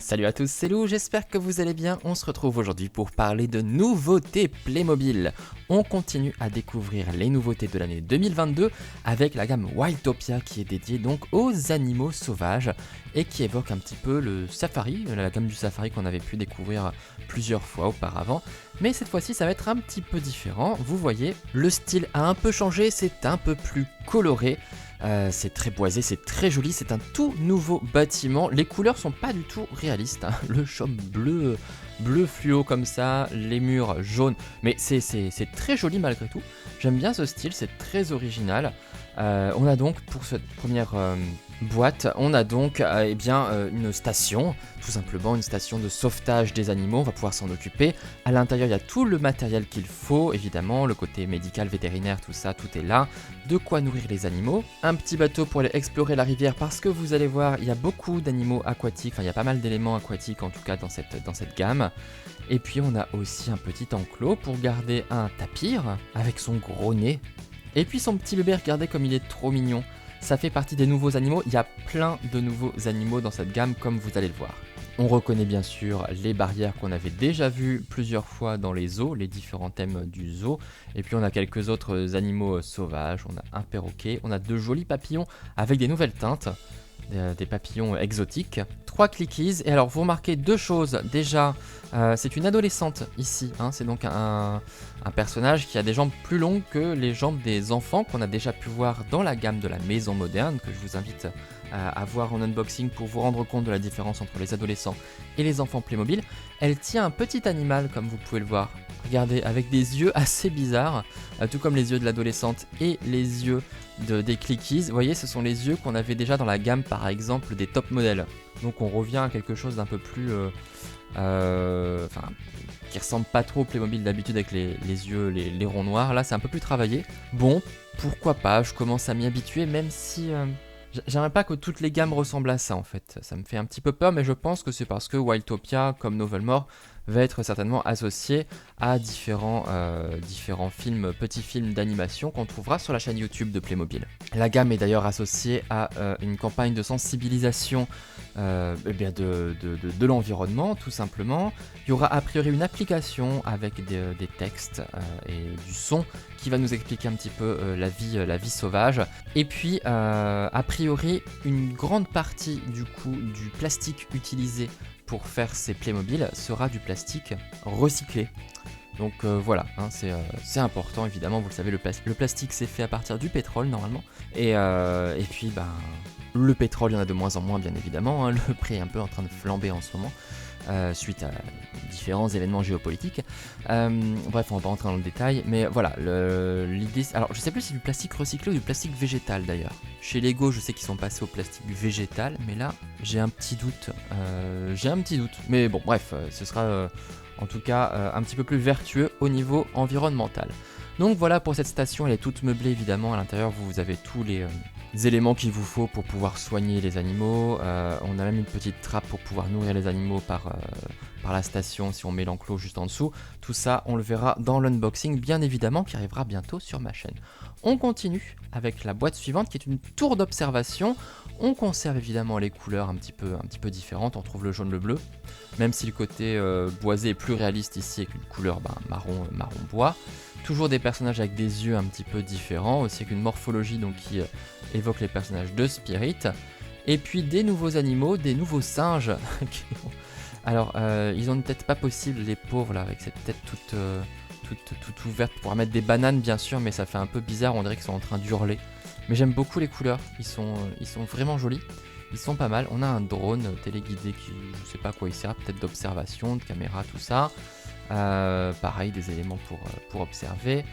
Salut à tous, c'est Lou, j'espère que vous allez bien. On se retrouve aujourd'hui pour parler de nouveautés Playmobil. On continue à découvrir les nouveautés de l'année 2022 avec la gamme Wildtopia qui est dédiée donc aux animaux sauvages et qui évoque un petit peu le safari, la gamme du safari qu'on avait pu découvrir plusieurs fois auparavant. Mais cette fois-ci ça va être un petit peu différent. Vous voyez, le style a un peu changé, c'est un peu plus coloré. C'est très boisé, c'est très joli, c'est un tout nouveau bâtiment. Les couleurs sont pas du tout réalistes, hein. Le chaume bleu fluo comme ça, les murs jaunes, mais c'est très joli malgré tout. J'aime bien ce style, c'est très original. On a donc pour cette première boîte, on a donc une station, tout simplement une station de sauvetage des animaux, on va pouvoir s'en occuper. À l'intérieur il y a tout le matériel qu'il faut, évidemment, le côté médical, vétérinaire, tout ça, tout est là. De quoi nourrir les animaux. Un petit bateau pour aller explorer la rivière parce que vous allez voir, il y a beaucoup d'animaux aquatiques, enfin il y a pas mal d'éléments aquatiques en tout cas dans cette gamme. Et puis on a aussi un petit enclos pour garder un tapir avec son gros nez. Et puis son petit bébé, regardez comme il est trop mignon. Ça fait partie des nouveaux animaux, il y a plein de nouveaux animaux dans cette gamme comme vous allez le voir. On reconnaît bien sûr les barrières qu'on avait déjà vues plusieurs fois dans les zoos, les différents thèmes du zoo. Et puis on a quelques autres animaux sauvages, on a un perroquet, on a de jolis papillons avec des nouvelles teintes, des papillons exotiques. 3 clickies, et alors vous remarquez deux choses. Déjà, c'est une adolescente ici, hein, c'est donc un personnage qui a des jambes plus longues que les jambes des enfants qu'on a déjà pu voir dans la gamme de la maison moderne, que je vous invite à voir en unboxing pour vous rendre compte de la différence entre les adolescents et les enfants Playmobil. Elle tient un petit animal comme vous pouvez le voir, regardez, avec des yeux assez bizarres, tout comme les yeux de l'adolescente et les yeux des clickies. Vous voyez, ce sont les yeux qu'on avait déjà dans la gamme par exemple des top modèles. Donc on revient à quelque chose d'un peu plus... qui ressemble pas trop au Playmobil d'habitude avec les yeux, les ronds noirs. Là c'est un peu plus travaillé. Bon, pourquoi pas, je commence à m'y habituer, même si... J'aimerais pas que toutes les gammes ressemblent à ça en fait, ça me fait un petit peu peur, mais je pense que c'est parce que Wildtopia, comme Novelmore, va être certainement associé à différents films, petits films d'animation qu'on trouvera sur la chaîne YouTube de Playmobil. La gamme est d'ailleurs associée à une campagne de sensibilisation de l'environnement, tout simplement. Il y aura a priori une application avec des textes et du son qui va nous expliquer un petit peu la vie sauvage. Et puis, a priori, une grande partie du plastique utilisé pour faire ces Playmobil sera du plastique recyclé. Donc voilà, hein, c'est important évidemment, vous le savez, le plastique c'est fait à partir du pétrole normalement. Et puis le pétrole il y en a de moins en moins bien évidemment, hein, le prix est un peu en train de flamber en ce moment. Suite à différents événements géopolitiques. Bref, on va pas rentrer dans le détail, mais voilà, l'idée... Alors, je sais plus si c'est du plastique recyclé ou du plastique végétal d'ailleurs. Chez Lego, je sais qu'ils sont passés au plastique végétal, mais là, j'ai un petit doute. Mais bon, bref, ce sera en tout cas un petit peu plus vertueux au niveau environnemental. Donc voilà pour cette station, elle est toute meublée évidemment, à l'intérieur vous avez tous les éléments qu'il vous faut pour pouvoir soigner les animaux. On a même une petite trappe pour pouvoir nourrir les animaux par la station si on met l'enclos juste en dessous. Tout ça on le verra dans l'unboxing bien évidemment qui arrivera bientôt sur ma chaîne. On continue avec la boîte suivante qui est une tour d'observation. On conserve évidemment les couleurs un petit peu différentes, on trouve le jaune, le bleu, même si le côté boisé est plus réaliste ici avec une couleur marron bois. Toujours des personnages avec des yeux un petit peu différents, aussi avec une morphologie donc, qui évoque les personnages de Spirit. Et puis des nouveaux animaux, des nouveaux singes. Alors, ils ont une tête pas possible, les pauvres, là, avec cette tête toute ouverte pour mettre des bananes, bien sûr, mais ça fait un peu bizarre, on dirait qu'ils sont en train d'hurler. Mais j'aime beaucoup les couleurs, ils sont vraiment jolis. Ils sont pas mal. On a un drone téléguidé qui, je sais pas à quoi il sert, peut-être d'observation, de caméra, tout ça. Pareil, des éléments pour observer.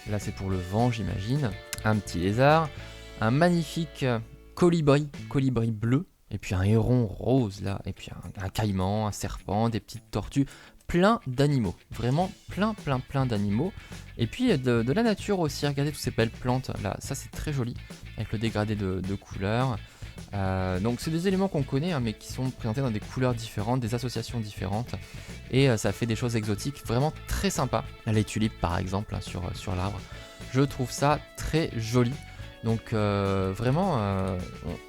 Là, c'est pour le vent, j'imagine. Un petit lézard. Un magnifique colibri bleu. Et puis un héron rose, là. Et puis un caïman, un serpent, des petites tortues. Plein d'animaux. Vraiment plein d'animaux. Et puis de la nature aussi. Regardez toutes ces belles plantes. Là, ça, c'est très joli. Avec le dégradé de couleurs. Donc c'est des éléments qu'on connaît hein, mais qui sont présentés dans des couleurs différentes, des associations différentes et ça fait des choses exotiques vraiment très sympas. Les tulipes par exemple hein, sur l'arbre, je trouve ça très joli Donc vraiment,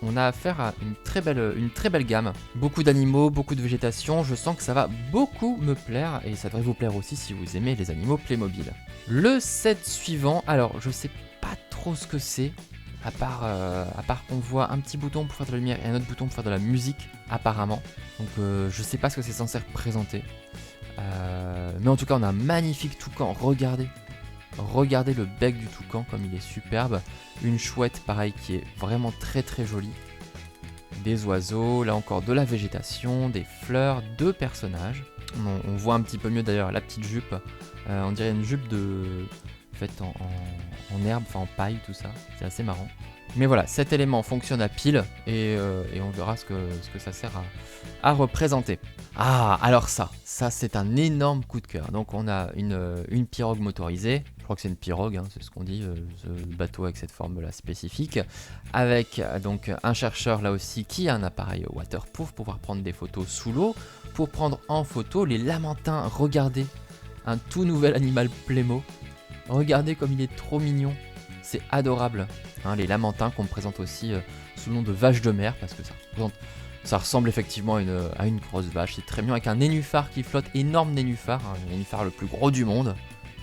on a affaire à une très belle gamme. Beaucoup d'animaux, beaucoup de végétation, je sens que ça va beaucoup me plaire et ça devrait vous plaire aussi si vous aimez les animaux Playmobil. Le set suivant, alors je sais pas trop ce que c'est, à part qu'on voit un petit bouton pour faire de la lumière et un autre bouton pour faire de la musique apparemment. Donc je sais pas ce que c'est censé représenter. Mais en tout cas on a un magnifique toucan, regardez. Regardez le bec du toucan comme il est superbe. Une chouette pareil qui est vraiment très très jolie. Des oiseaux, là encore de la végétation, des fleurs, deux personnages. On voit un petit peu mieux d'ailleurs la petite jupe. On dirait une jupe faite en herbe, enfin en paille tout ça. C'est assez marrant. Mais voilà, cet élément fonctionne à pile et on verra ce que ça sert à représenter. Ah, alors ça c'est un énorme coup de cœur. Donc on a une pirogue motorisée, je crois que c'est une pirogue, hein, c'est ce qu'on dit, ce bateau avec cette forme-là spécifique, avec donc un chercheur là aussi qui a un appareil waterproof pour pouvoir prendre des photos sous l'eau, pour prendre en photo les lamantins. Regardez, un tout nouvel animal Playmo. Regardez comme il est trop mignon, c'est adorable. Hein, les lamantins qu'on me présente aussi sous le nom de vache de mer, parce que ça ressemble effectivement à une grosse vache, c'est très mignon, avec un nénuphar qui flotte, énorme nénuphar, hein, le nénuphar le plus gros du monde,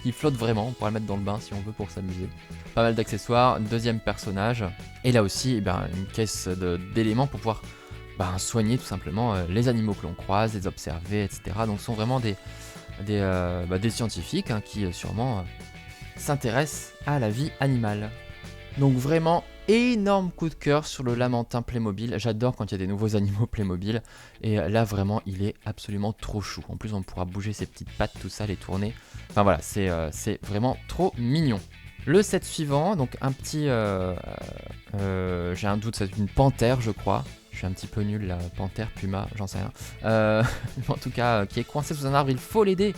qui flotte vraiment, on pourrait le mettre dans le bain si on veut pour s'amuser. Pas mal d'accessoires, deuxième personnage, et là aussi une caisse d'éléments pour pouvoir soigner tout simplement les animaux que l'on croise, les observer, etc. Donc ce sont vraiment des scientifiques hein, qui sûrement s'intéressent à la vie animale. Donc vraiment énorme coup de cœur sur le lamentin Playmobil. J'adore quand il y a des nouveaux animaux Playmobil. Et là vraiment il est absolument trop chou. En plus on pourra bouger ses petites pattes, tout ça, les tourner. Enfin voilà, c'est vraiment trop mignon. Le set suivant, donc un petit... j'ai un doute, c'est une panthère je crois. Je suis un petit peu nul là, panthère, puma, j'en sais rien. En tout cas, qui est coincé sous un arbre, il faut l'aider.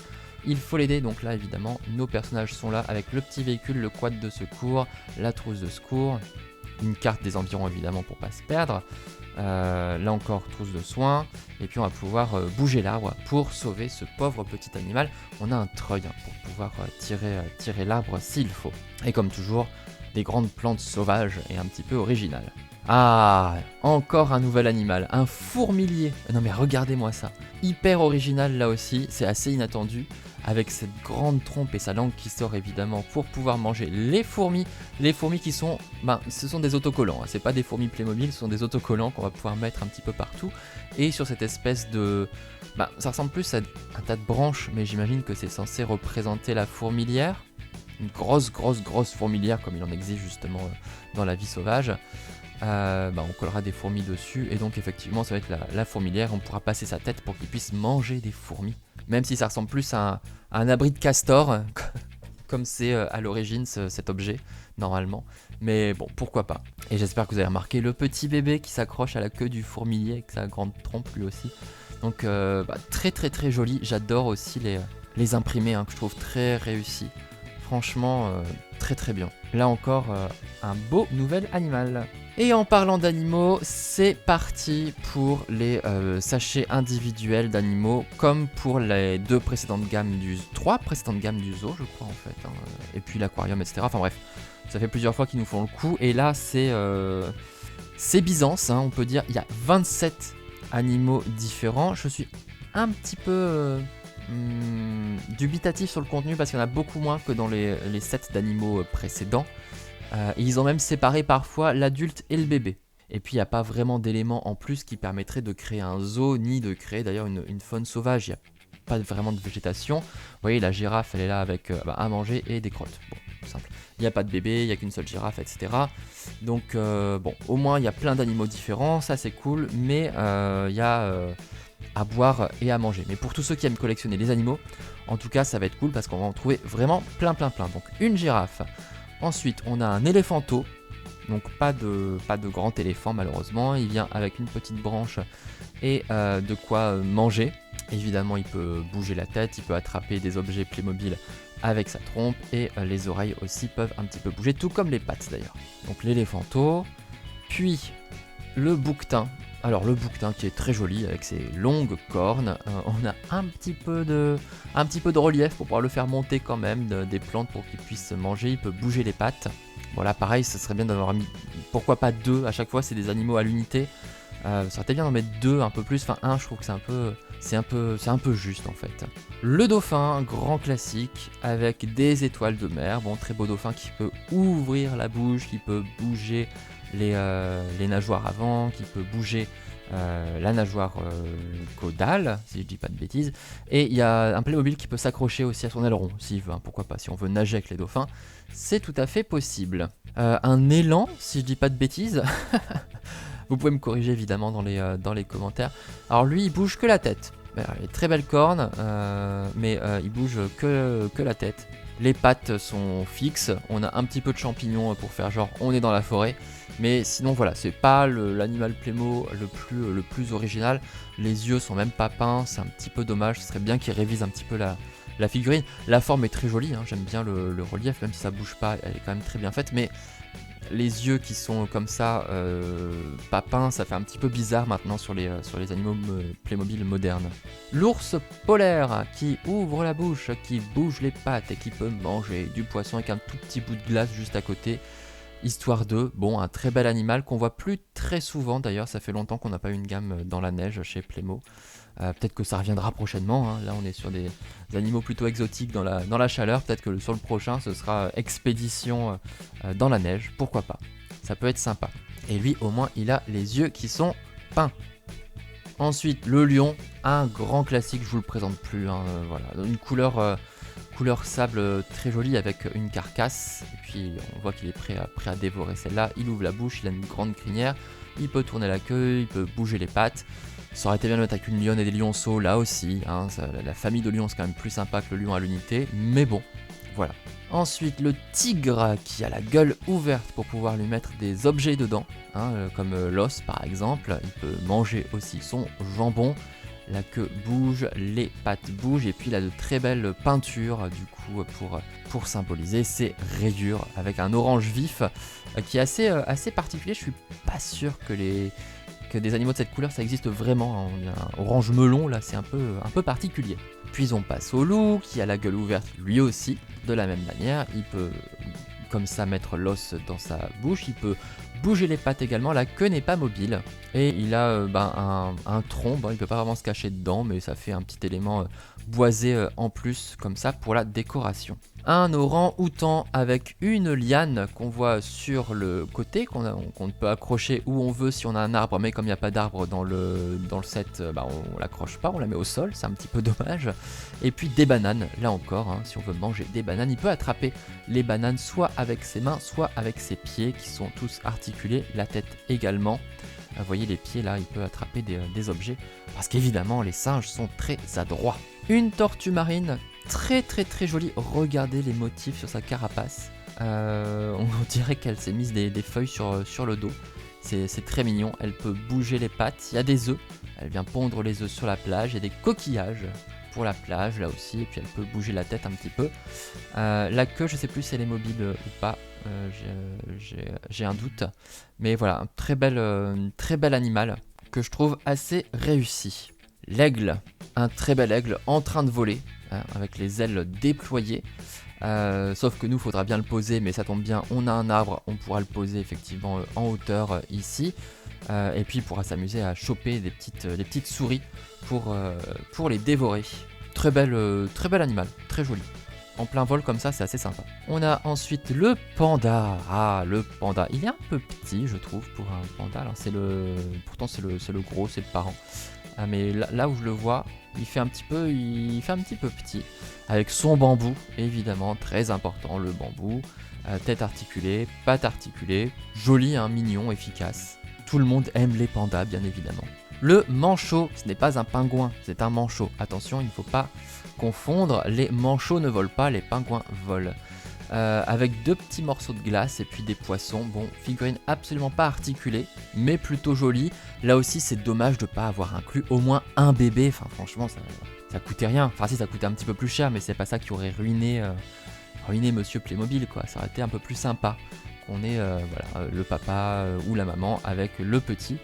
Il faut l'aider, donc là évidemment nos personnages sont là avec le petit véhicule, le quad de secours, la trousse de secours, une carte des environs évidemment pour pas se perdre, là encore trousse de soins, et puis on va pouvoir bouger l'arbre pour sauver ce pauvre petit animal. On a un treuil hein, pour pouvoir tirer l'arbre s'il faut. Et comme toujours, des grandes plantes sauvages et un petit peu originales. Ah, encore un nouvel animal, un fourmilier. Non mais regardez-moi ça, hyper original là aussi, c'est assez inattendu, avec cette grande trompe et sa langue qui sort évidemment pour pouvoir manger les fourmis qui sont, ce sont des autocollants, hein. C'est pas des fourmis Playmobil, ce sont des autocollants qu'on va pouvoir mettre un petit peu partout, et sur cette espèce de... ça ressemble plus à un tas de branches, mais j'imagine que c'est censé représenter la fourmilière, une grosse fourmilière comme il en existe justement dans la vie sauvage. On collera des fourmis dessus et donc effectivement ça va être la fourmilière, on pourra passer sa tête pour qu'il puisse manger des fourmis, même si ça ressemble plus à un abri de castor comme c'est à l'origine cet objet normalement, mais bon pourquoi pas. Et j'espère que vous avez remarqué le petit bébé qui s'accroche à la queue du fourmilier avec sa grande trompe lui aussi, donc très joli. J'adore aussi les imprimés hein, que je trouve très réussis, franchement très bien. Là encore un beau nouvel animal. Et en parlant d'animaux, c'est parti pour les sachets individuels d'animaux, comme pour les trois précédentes gammes du zoo, je crois en fait, hein, et puis l'aquarium, etc. Enfin bref, ça fait plusieurs fois qu'ils nous font le coup, et là c'est Byzance, hein, on peut dire, il y a 27 animaux différents. Je suis un petit peu dubitatif sur le contenu parce qu'il y en a beaucoup moins que dans les sets d'animaux précédents. Et ils ont même séparé parfois l'adulte et le bébé. Et puis il n'y a pas vraiment d'éléments en plus qui permettraient de créer un zoo, ni de créer d'ailleurs une faune sauvage. Il n'y a pas vraiment de végétation. Vous voyez, la girafe elle est là avec à manger et des crottes. Bon, tout simple. Il n'y a pas de bébé, il n'y a qu'une seule girafe, etc. Donc au moins il y a plein d'animaux différents, ça c'est cool, mais il y a à boire et à manger. Mais pour tous ceux qui aiment collectionner les animaux, en tout cas ça va être cool parce qu'on va en trouver vraiment plein. Donc une girafe. Ensuite, on a un éléphanteau, donc pas de grand éléphant malheureusement, il vient avec une petite branche et de quoi manger. Évidemment, il peut bouger la tête, il peut attraper des objets Playmobil avec sa trompe et les oreilles aussi peuvent un petit peu bouger, tout comme les pattes d'ailleurs. Donc l'éléphanteau, puis le bouquetin. Alors le bouquetin qui est très joli avec ses longues cornes, on a un petit peu de relief pour pouvoir le faire monter quand même, des plantes pour qu'il puisse manger, il peut bouger les pattes. Bon là pareil, ça serait bien d'avoir mis, pourquoi pas 2, à chaque fois c'est des animaux à l'unité. Ça serait peut-être bien d'en mettre 2 un peu plus, enfin 1 je trouve que c'est un peu juste en fait. Le dauphin, grand classique, avec des étoiles de mer, bon très beau dauphin qui peut ouvrir la bouche, qui peut bouger les nageoires avant, qui peut bouger la nageoire caudale, si je dis pas de bêtises, et il y a un Playmobil qui peut s'accrocher aussi à son aileron, s'il veut, hein, pourquoi pas, si on veut nager avec les dauphins, c'est tout à fait possible. Un élan, si je dis pas de bêtises, vous pouvez me corriger évidemment dans les commentaires. Alors lui, il bouge que la tête. Il a des très belles cornes, mais il bouge que la tête. Les pattes sont fixes, on a un petit peu de champignons pour faire genre on est dans la forêt. Mais sinon voilà, c'est pas l'animal Playmo le plus original. Les yeux sont même pas peints, c'est un petit peu dommage. Ce serait bien qu'ils révisent un petit peu la figurine. La forme est très jolie, hein, j'aime bien le relief, même si ça bouge pas, elle est quand même très bien faite. Mais les yeux qui sont comme ça, pas peints, ça fait un petit peu bizarre maintenant sur les animaux Playmobil modernes. L'ours polaire qui ouvre la bouche, qui bouge les pattes et qui peut manger du poisson avec un tout petit bout de glace juste à côté. Histoire de, bon, un très bel animal qu'on voit plus très souvent d'ailleurs, ça fait longtemps qu'on n'a pas eu une gamme dans la neige chez Playmo. Peut-être que ça reviendra prochainement, hein. Là on est sur des animaux plutôt exotiques dans la chaleur, peut-être que sur le prochain ce sera expédition dans la neige, pourquoi pas, ça peut être sympa. Et lui au moins il a les yeux qui sont peints. Ensuite le lion, un grand classique, je vous le présente plus, hein, voilà, une couleur sable très jolie avec une carcasse, et puis on voit qu'il est prêt à dévorer celle-là. Il ouvre la bouche, il a une grande crinière, il peut tourner la queue, il peut bouger les pattes. Ça aurait été bien de mettre avec une lionne et des lionceaux là aussi, hein, la famille de lions c'est quand même plus sympa que le lion à l'unité, mais bon, voilà. Ensuite le tigre qui a la gueule ouverte pour pouvoir lui mettre des objets dedans, hein, comme l'os par exemple, il peut manger aussi son jambon. La queue bouge, les pattes bougent, et puis il a de très belles peintures du coup pour symboliser ses rayures avec un orange vif qui est assez particulier. Je suis pas sûr que des animaux de cette couleur ça existe vraiment, hein. On a un orange melon là, c'est un peu particulier. Puis on passe au loup qui a la gueule ouverte lui aussi, de la même manière, il peut comme ça mettre l'os dans sa bouche, il peut bouger les pattes également, la queue n'est pas mobile, et il a un tronc, bon, il peut pas vraiment se cacher dedans, mais ça fait un petit élément boisé en plus, comme ça, pour la décoration. Un orang-outan avec une liane qu'on voit sur le côté, qu'on peut accrocher où on veut si on a un arbre, mais comme il n'y a pas d'arbre dans le set, on l'accroche pas, on la met au sol, c'est un petit peu dommage. Et puis des bananes, là encore, hein, si on veut manger des bananes, il peut attraper les bananes soit avec ses mains, soit avec ses pieds, qui sont tous articulés, la tête également. Vous voyez les pieds là, il peut attraper des objets, parce qu'évidemment les singes sont très adroits. Une tortue marine, très jolie, regardez les motifs sur sa carapace, on dirait qu'elle s'est mise des feuilles sur le dos, c'est très mignon, elle peut bouger les pattes, il y a des œufs, elle vient pondre les œufs sur la plage, il y a des coquillages pour la plage là aussi, et puis elle peut bouger la tête un petit peu. La queue, je sais plus si elle est mobile ou pas, j'ai un doute, mais voilà, un très bel animal que je trouve assez réussi. L'aigle, un très bel aigle en train de voler, hein, avec les ailes déployées, sauf que nous, faudra bien le poser, mais ça tombe bien, on a un arbre, on pourra le poser effectivement en hauteur ici, et puis il pourra s'amuser à choper des petites souris pour les dévorer. Très bel animal, très joli. En plein vol comme ça, c'est assez sympa. On a ensuite le panda. Ah, le panda. Il est un peu petit, je trouve, pour un panda. Alors pourtant c'est le gros, c'est le parent. Ah, mais là où je le vois, il fait un petit peu petit. Avec son bambou, évidemment, très important, le bambou. Tête articulée, pattes articulées. Joli, hein, mignon, efficace. Tout le monde aime les pandas, bien évidemment. Le manchot, ce n'est pas un pingouin, c'est un manchot. Attention, il ne faut pas confondre, les manchots ne volent pas, les pingouins volent. Avec 2 petits morceaux de glace et puis des poissons. Bon, figurine absolument pas articulée, mais plutôt jolie. Là aussi, c'est dommage de ne pas avoir inclus au moins un bébé. Enfin, franchement, ça coûtait rien. Enfin, si, ça coûtait un petit peu plus cher, mais c'est pas ça qui aurait ruiné Monsieur Playmobil, quoi. Ça aurait été un peu plus sympa qu'on ait le papa ou la maman avec le petit.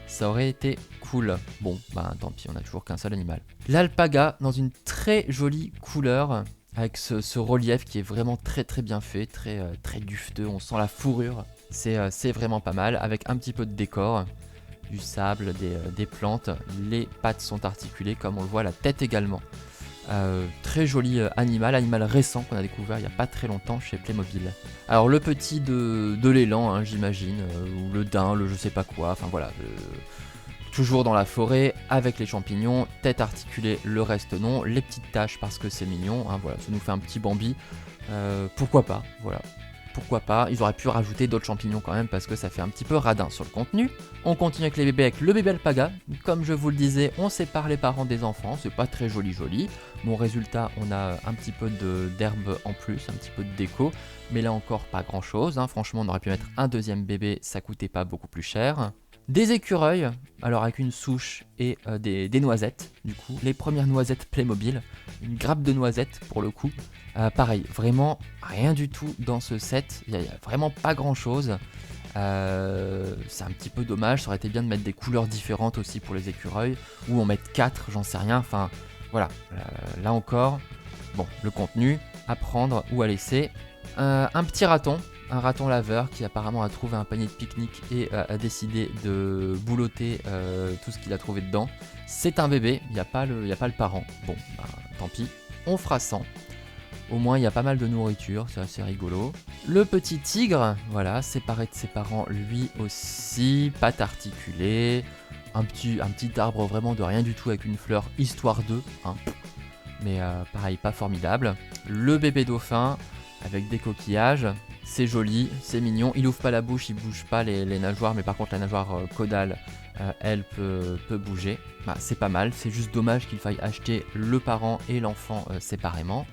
Ça aurait été cool. Bon, tant pis, on a toujours qu'un seul animal. L'alpaga, dans une très jolie couleur. avec ce relief qui est vraiment très très bien fait, très dufteux, on sent la fourrure, c'est vraiment pas mal, avec un petit peu de décor, du sable, des plantes, les pattes sont articulées comme on le voit, la tête également. Très joli animal récent qu'on a découvert il n'y a pas très longtemps chez Playmobil. Alors le petit de l'élan, hein, j'imagine, ou le daim, le je sais pas quoi, enfin voilà. Toujours dans la forêt, avec les champignons, tête articulée, le reste non, les petites taches parce que c'est mignon, hein, voilà, ça nous fait un petit Bambi, pourquoi pas, voilà. Pourquoi pas, ils auraient pu rajouter d'autres champignons quand même parce que ça fait un petit peu radin sur le contenu. On continue avec les bébés avec le bébé alpaga. Comme je vous le disais, on sépare les parents des enfants, c'est pas très joli. Bon résultat, on a un petit peu d'herbe en plus, un petit peu de déco. Mais là encore, pas grand chose, hein. Franchement, on aurait pu mettre un deuxième bébé, ça coûtait pas beaucoup plus cher. Des écureuils, alors avec une souche et des noisettes, du coup. Les premières noisettes Playmobil, une grappe de noisettes pour le coup. Pareil, vraiment rien du tout dans ce set, il n'y a vraiment pas grand chose. C'est un petit peu dommage, ça aurait été bien de mettre des couleurs différentes aussi pour les écureuils, ou en mettre 4, j'en sais rien, enfin voilà. Là encore, bon, le contenu, à prendre ou à laisser. Un petit raton. Un raton laveur qui apparemment a trouvé un panier de pique-nique et a décidé de boulotter tout ce qu'il a trouvé dedans. C'est un bébé, il n'y a pas le parent. Bon, bah, tant pis, on fera sans. Au moins il y a pas mal de nourriture, c'est assez rigolo. Le petit tigre, voilà, séparé de ses parents lui aussi, pattes articulées. Un petit arbre vraiment de rien du tout avec une fleur, histoire d'eux. Hein. Mais pareil, pas formidable. Le bébé dauphin avec des coquillages. C'est joli, c'est mignon, il ouvre pas la bouche, il bouge pas les nageoires, mais par contre la nageoire caudale, elle peut bouger. Bah, c'est pas mal, c'est juste dommage qu'il faille acheter le parent et l'enfant séparément.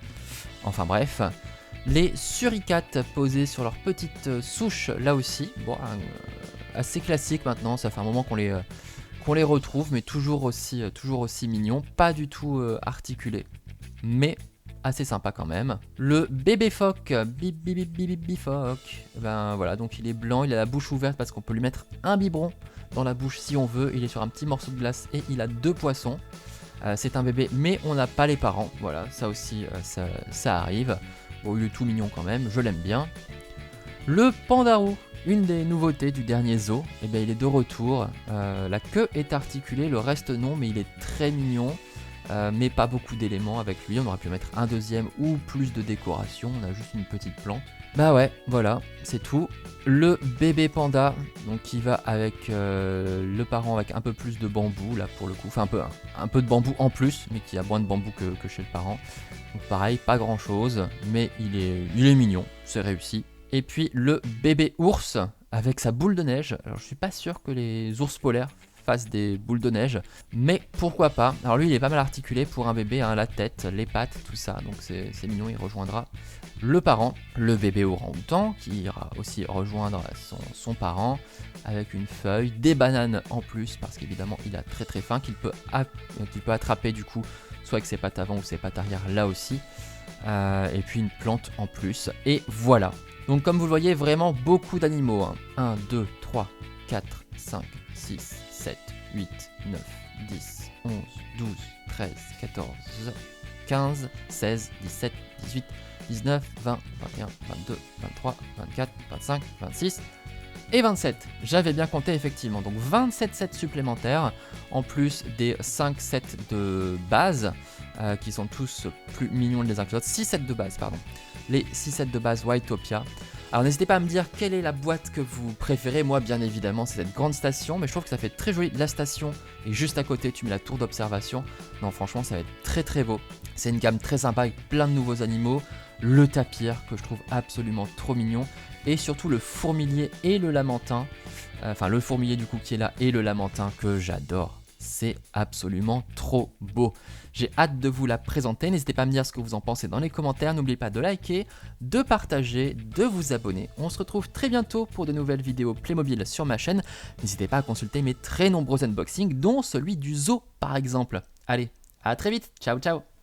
Enfin bref, les suricates posés sur leur petite souche là aussi, bon, assez classique maintenant, ça fait un moment qu'on les retrouve, mais toujours aussi mignons, pas du tout articulés, mais assez sympa quand même. Le bébé phoque, phoque, ben voilà, donc il est blanc, il a la bouche ouverte parce qu'on peut lui mettre un biberon dans la bouche si on veut, il est sur un petit morceau de glace et il a 2 poissons. C'est un bébé mais on n'a pas les parents, voilà, ça aussi ça arrive. Bon, il est tout mignon quand même, je l'aime bien. Le pandarou, une des nouveautés du dernier zoo, et ben il est de retour, la queue est articulée, le reste non, mais il est très mignon. Mais pas beaucoup d'éléments avec lui, on aurait pu mettre un deuxième ou plus de décoration, on a juste une petite plante. Bah ouais, voilà, c'est tout. Le bébé panda, donc qui va avec le parent avec un peu plus de bambou là pour le coup, enfin un peu de bambou en plus, mais qui a moins de bambou que chez le parent. Donc pareil, pas grand chose, mais il est mignon, c'est réussi. Et puis le bébé ours avec sa boule de neige, alors je suis pas sûr que les ours polaires fasse des boules de neige, mais pourquoi pas. Alors lui il est pas mal articulé pour un bébé, hein, la tête, les pattes, tout ça, donc c'est mignon, il rejoindra le parent. Le bébé orang-outan qui ira aussi rejoindre son parent avec une feuille, des bananes en plus parce qu'évidemment il a très faim, qu'il peut attraper du coup soit avec ses pattes avant ou ses pattes arrière là aussi, et puis une plante en plus, et voilà. Donc comme vous le voyez, vraiment beaucoup d'animaux, hein. 1, 2, 3, 4, 5, 6, 7, 8, 9, 10, 11, 12, 13, 14, 15, 16, 17, 18, 19, 20, 21, 22, 23, 24, 25, 26 et 27. J'avais bien compté effectivement, donc 27 sets supplémentaires, en plus des 5 sets de base, qui sont tous plus mignons les uns que les autres. 6 sets de base, pardon. Les 6 sets de base Witopia. Alors n'hésitez pas à me dire quelle est la boîte que vous préférez. Moi bien évidemment c'est cette grande station, mais je trouve que ça fait très joli. La station et juste à côté tu mets la tour d'observation. Non franchement ça va être très beau. C'est une gamme très sympa avec plein de nouveaux animaux. Le tapir que je trouve absolument trop mignon. Et surtout le fourmilier et le lamentin. Enfin le fourmilier du coup qui est là et le lamentin que j'adore. C'est absolument trop beau. J'ai hâte de vous la présenter. N'hésitez pas à me dire ce que vous en pensez dans les commentaires. N'oubliez pas de liker, de partager, de vous abonner. On se retrouve très bientôt pour de nouvelles vidéos Playmobil sur ma chaîne. N'hésitez pas à consulter mes très nombreux unboxings, dont celui du zoo par exemple. Allez, à très vite. Ciao ciao.